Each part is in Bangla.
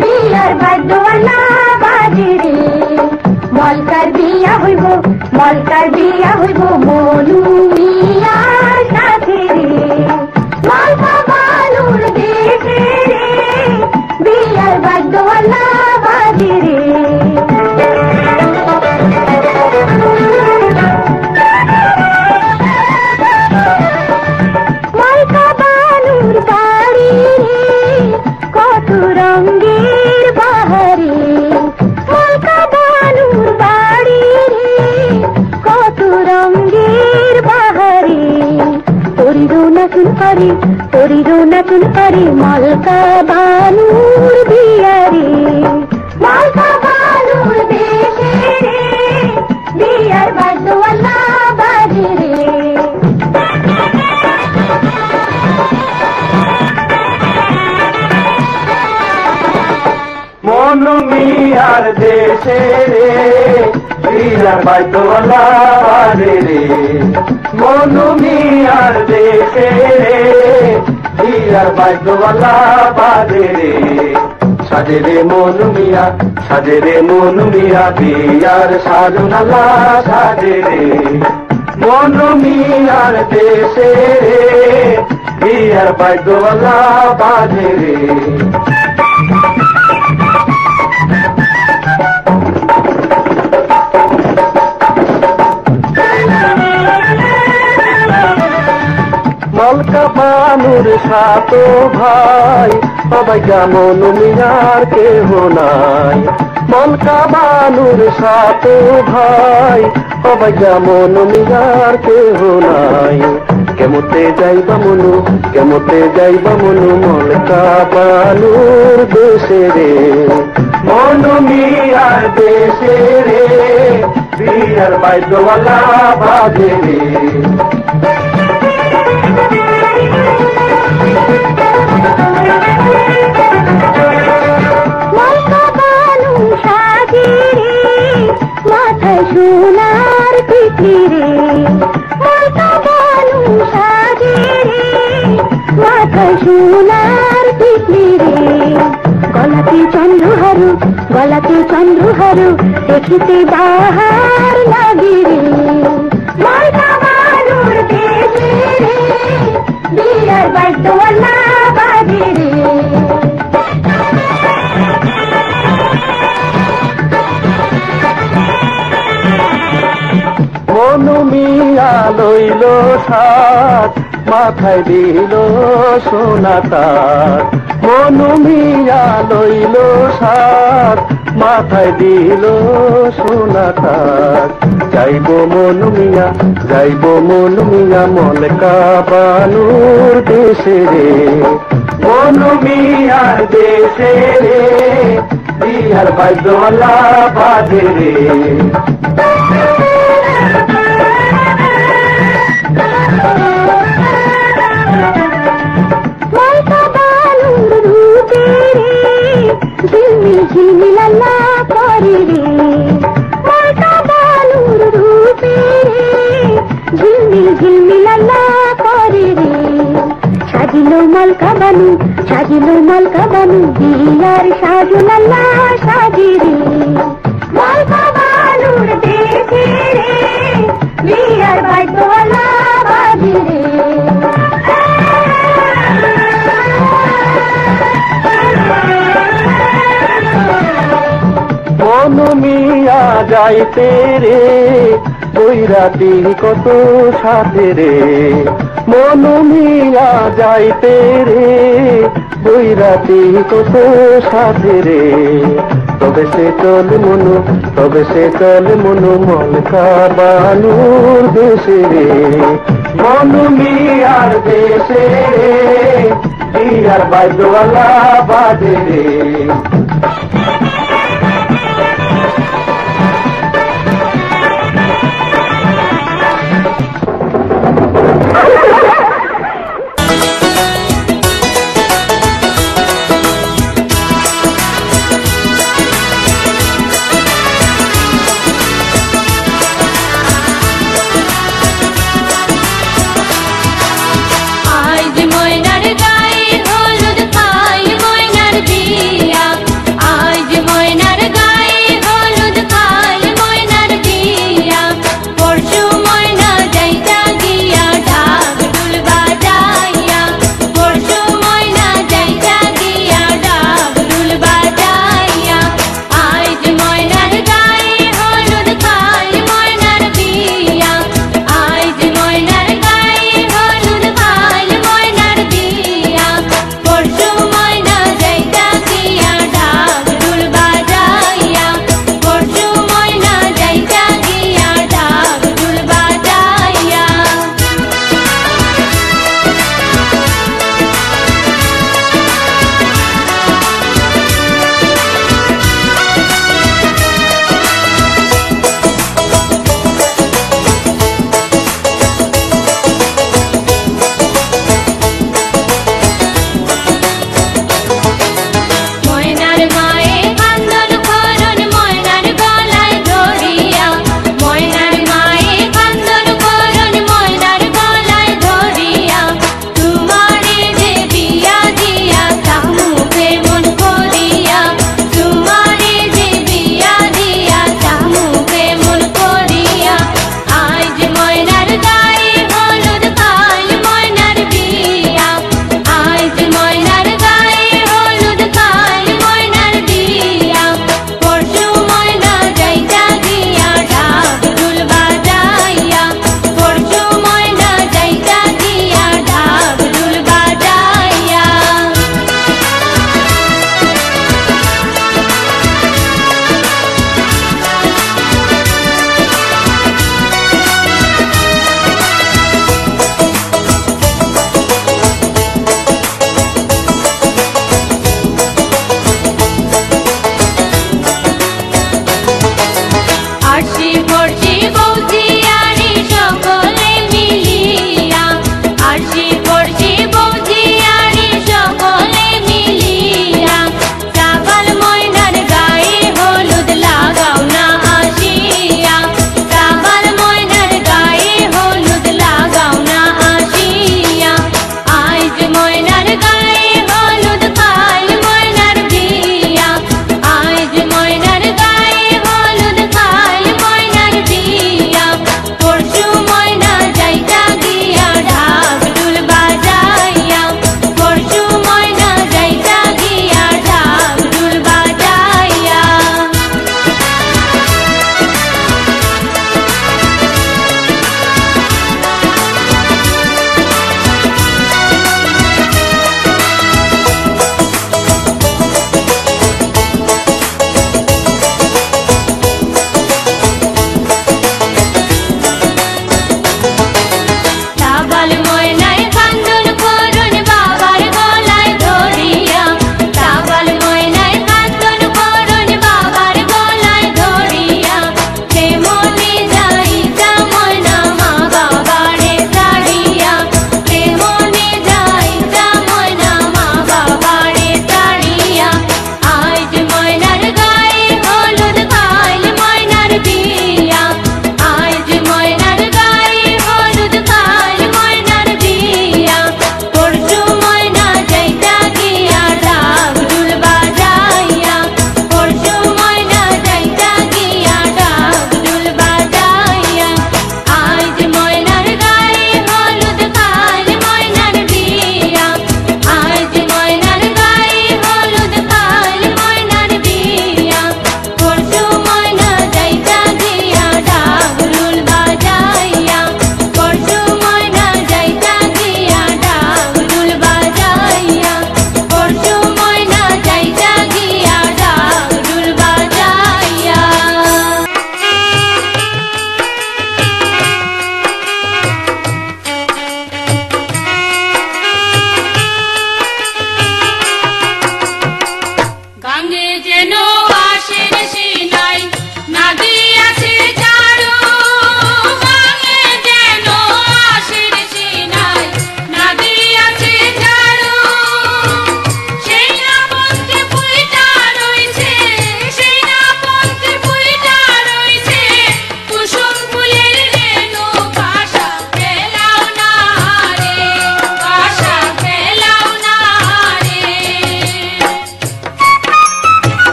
বিয়ার বাদ্যওয়ালা বাজে রে মলকার বিয়া হইব মনু মিয়ার সাথে রে মালকা বালুর দেশে রে বিয়ার বাদ্যওয়ালা বাজে রে মালকা বালুর বাড়ি রে কত রঙের বাহারে মালকা বালুর বাড়ি রে কত রঙের বাহারে তোরিরো নাচুন পারে মালকা বালুর বিয়ারে মালকা বালুর দেশে রে বিয়ার বাদ্যওয়ালা বাজে রে মনু মিয়ার দেশে রে বিয়ার বাদ্যওয়ালা বাজে রে মনু মিয়ার দেশে রে বিয়ার বাদ্যওয়ালা বাজে রে সাজে রে মনু মিয়া বিয়ার সাজনালা সাজে রে মনু মিয়ার দেশে রে বিয়ার বাদ্যওয়ালা বাজে রে মালকা বানুর সাত ভাই সবাই যেমন মিয়ার কেহ নাই মালকা বানুর সাত ভাই সবাই যেমন মিয়ার কেহ নাই কেমতে যাইবা মনু মালকা বানুর দেশে রে মনু মিয়ার দেশে রে বিয়ার বাদ্যওয়ালা বাজে রে মালকা বালু সাজে রে মাথায় সোনার পিঠি রে মালকা বালু সাজে রে মাথায় সোনার পিঠি রে গলাতে চন্দ্রহারু দেখিতে বাহার লাগে রে মালকা বালুর দেশে রে বিয়ার বাদ্যওয়ালা বাজে রে মনু মিয়া লইল সাত মাথায় দিল সোনা তার মনু মিয়া লইল সাত মাথায় দিল সোনা তার যাইব মনু মিয়া মলকা বানুর দেশে রে মনু মিয়ার দেশে রে বিয়ার বাদ্যওয়ালা বাজে রে মালকা বালুর রূপে রে ঝিলমিলালা করে রে মালকা বালুর রূপে রে ঝিলমিলালা করে রে সাজিলো মালকা বালু বিয়ার সাজনালা সাজে রে মালকা বালুর দেশে রে বিয়ার বাদ্যওয়ালা বাজে রে মনু মিয়া যাইতে রে বৈরাতি কত সাথে রে মনু মিয়া যাইতে রে বৈরাতি কত সাথে রে তবে সে চল মনু মলকা বানুর দেশে রে মনু মিয়ার দেশে রে বিয়ার বাদ্যওয়ালা বাজে রে আজ ময়নার গায়ে হলুদ খাই ময়নার বিয়া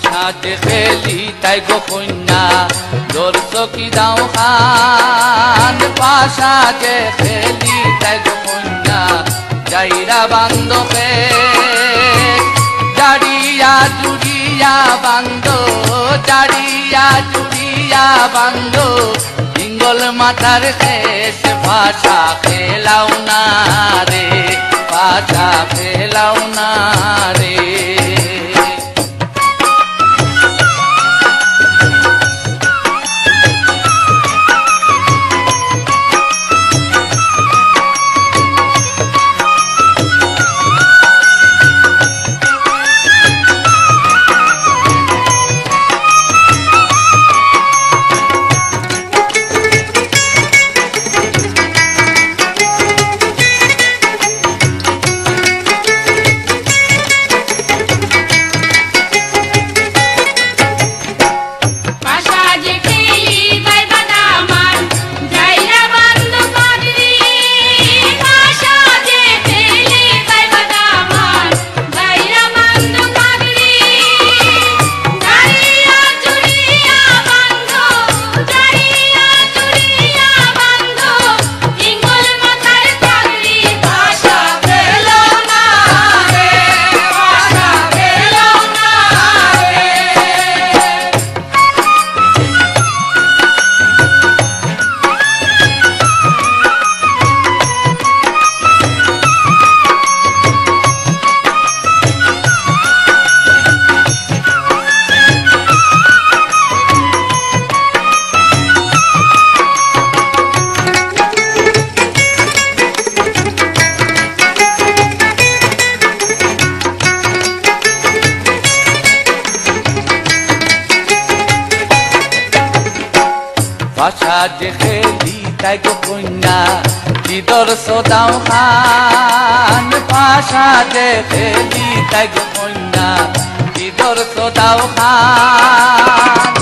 সাজে খেলি তাই গো কন্যা দর্শো কি দাও খান পাশাজে খেলি তাই গো কন্যা যাইরা বান্ধবে জাড়িয়া জুড়িয়া বান্ধ জাড়িয়া জুড়িয়া বান্ধ হিঙ্গল মাথার শেষ ভাষা খেলাও না রে ভাষা খেলাও না রে পাশা দেখে তাই গো কন্যা দিদর সদাও খান পাশা দেখে তাই গো কন্যা দিদর সদাও খান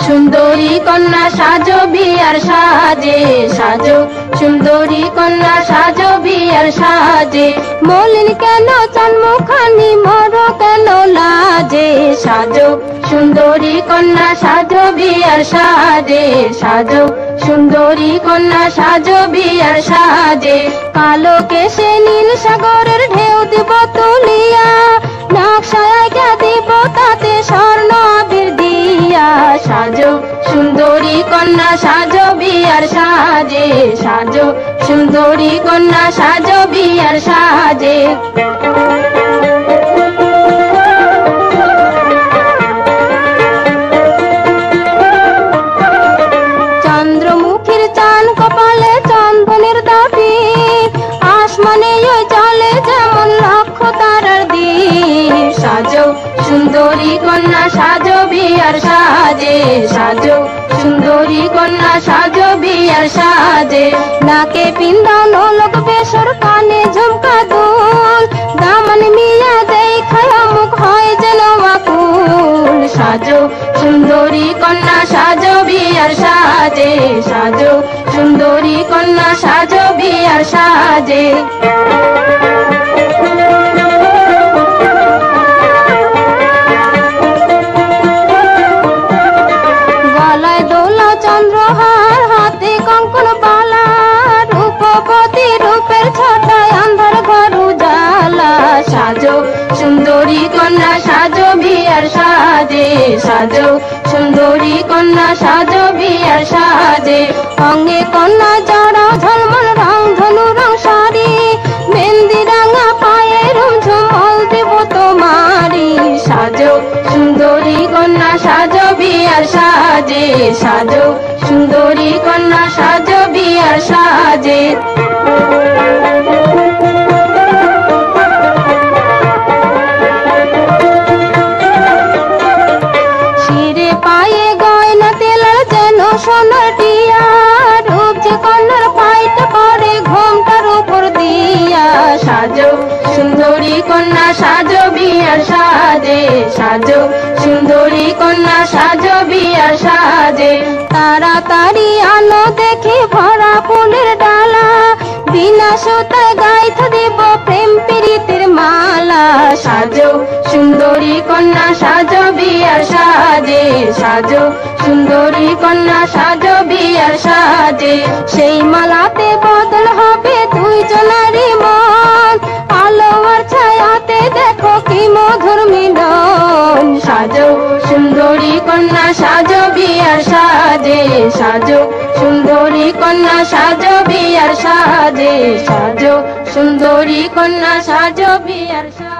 সুন্দরী কন্যা সাজো বিয়ার সাজে সাজো সুন্দরী কন্যা সাজো বিয়ার সাজে মলিন কেন চন্মুখানি মর কেন লাজে সাজো সুন্দরী কন্যা সাজো বিয়ার সাজে সাজো সুন্দরী কন্যা সাজো বিয়ার সাজে কালো কেশে নীল সাগরের ঢেউ দিব তুলিয়া নকশায় দিব তাতে স্বর্ণ আবির দিয়া সাজো সুন্দরী কন্যা সাজো বিয়ার সাজে সাজো সুন্দরী কন্যা সাজো বিয়ার সাজে চন্দ্রমুখীর চান কপালে চন্দনের দাবি আসমানে জলে যেমন লক্ষ তারার দ্বীপ সাজো সুন্দরী কন্যা সাজো বিয়ার সাজে সাজো সুন্দরী কন্যা সাজো বিয়ার সাজে নাকে পিন্দাও নোলক বেসর কানে ঝুমকা দুল দামন মিয়া দেখায় মুখ হয় যেন আকুল সাজো সুন্দরী কন্যা সাজো বিয়ার সাজে সাজো সুন্দরী কন্যা সাজো বিয়ার সাজে গলায় দোলা চন্দ্রহার হাতে কঙ্কন বালা রূপবতী রূপের ছটায় আন্ধার ঘর উজালা সাজো সুন্দরী কন্যা সাজো বিয়ার সাজে সাজো সুন্দরী কন্যা সাজো বিয়ার সাজে অঙ্গে কন্যা জড়া ঝলমল রং ধনু রং শাড়ি মেহেন্দি রাঙা পায়ে ঝুমঝুমল দেব তোমারি সাজো সুন্দরী কন্যা সাজো বিয়ার সাজে সাজো সুন্দরী কন্যা সাজো বিয়ার সাজে শিরে পায়ে গয়না তেলার যেন সোনার টিয়া রূপ যে কন্যার পাইট পরে ঘোমটার উপর দিয়া সাজো সুন্দরী কন্যা সাজো বিয়ার সাজে সাজো সুন্দরী কন্যা সাজো বিয়ার সাজে তাড়াতাড়ি আলো দেখে ভরা ফুলের ডালা বিনা সুতায় গাইতে দেব প্রেম প্রীতির মালা সাজো সুন্দরী সুন্দরী কন্যা সাজো বিয়ার সাজে, সাজো সুন্দরী কন্যা সাজো বিয়ার সাজে। সেই মালাতে বদল হবে দুইজনারই মন, আলো আর ছায়াতে দেখো কি মধুর মিলন। সাজো সুন্দরী কন্যা সাজো বিয়ার সাজে, সাজো সুন্দরী কন্যা সাজো বিয়ার সাজে, সাজো সুন্দরী কন্যা সাজো বিয়ার সাজে।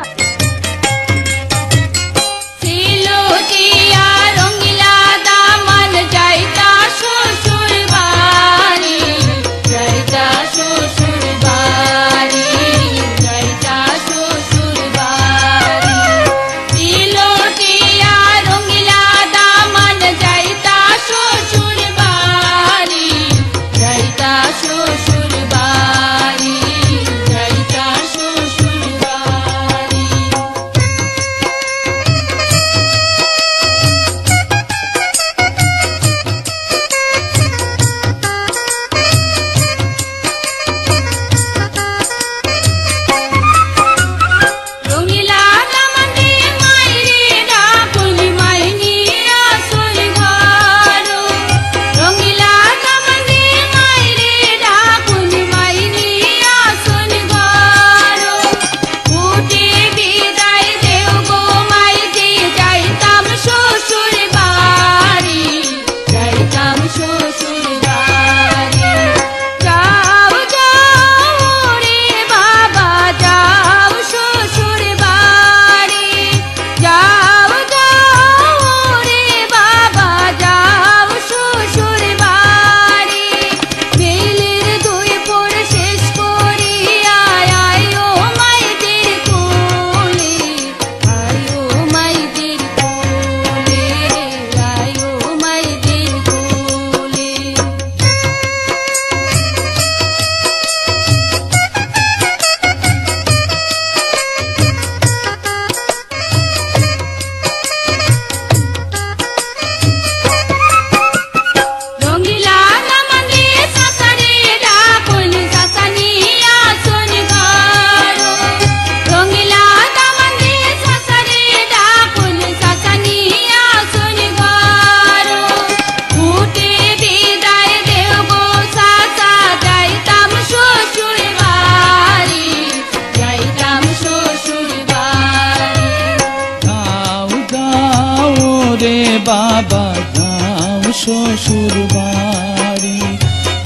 বাবা যাও শ্বশুর বাড়ি,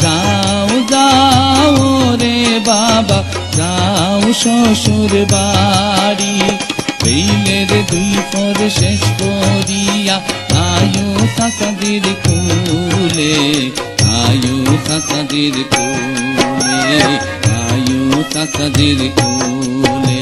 যাও যাও রে বাবা যাও শ্বশুর বাড়ি। পেইলের দুই পর শেষ করিয়া আয়ো কাকাদের কোলে, আয়ো কাকাদের কোলে, আয়ো কাকাদের কোলে।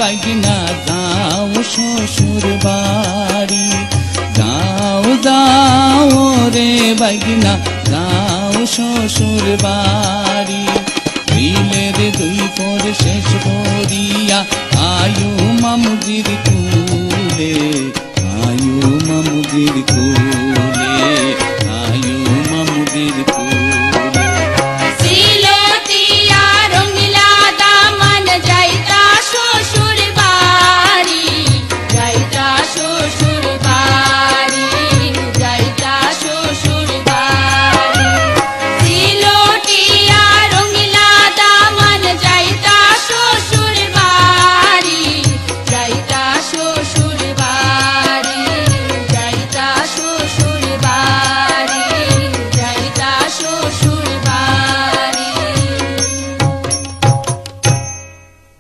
বাইগিনা যাও শ্বশুর বাড়ি, যাও যাও রে বাইগিনা যাও শ্বশুর বাড়ি। বিলের দুই পর শেষ করিয়া আয়ু মামুদির কুলে, আয়ু মামুদির কুলে।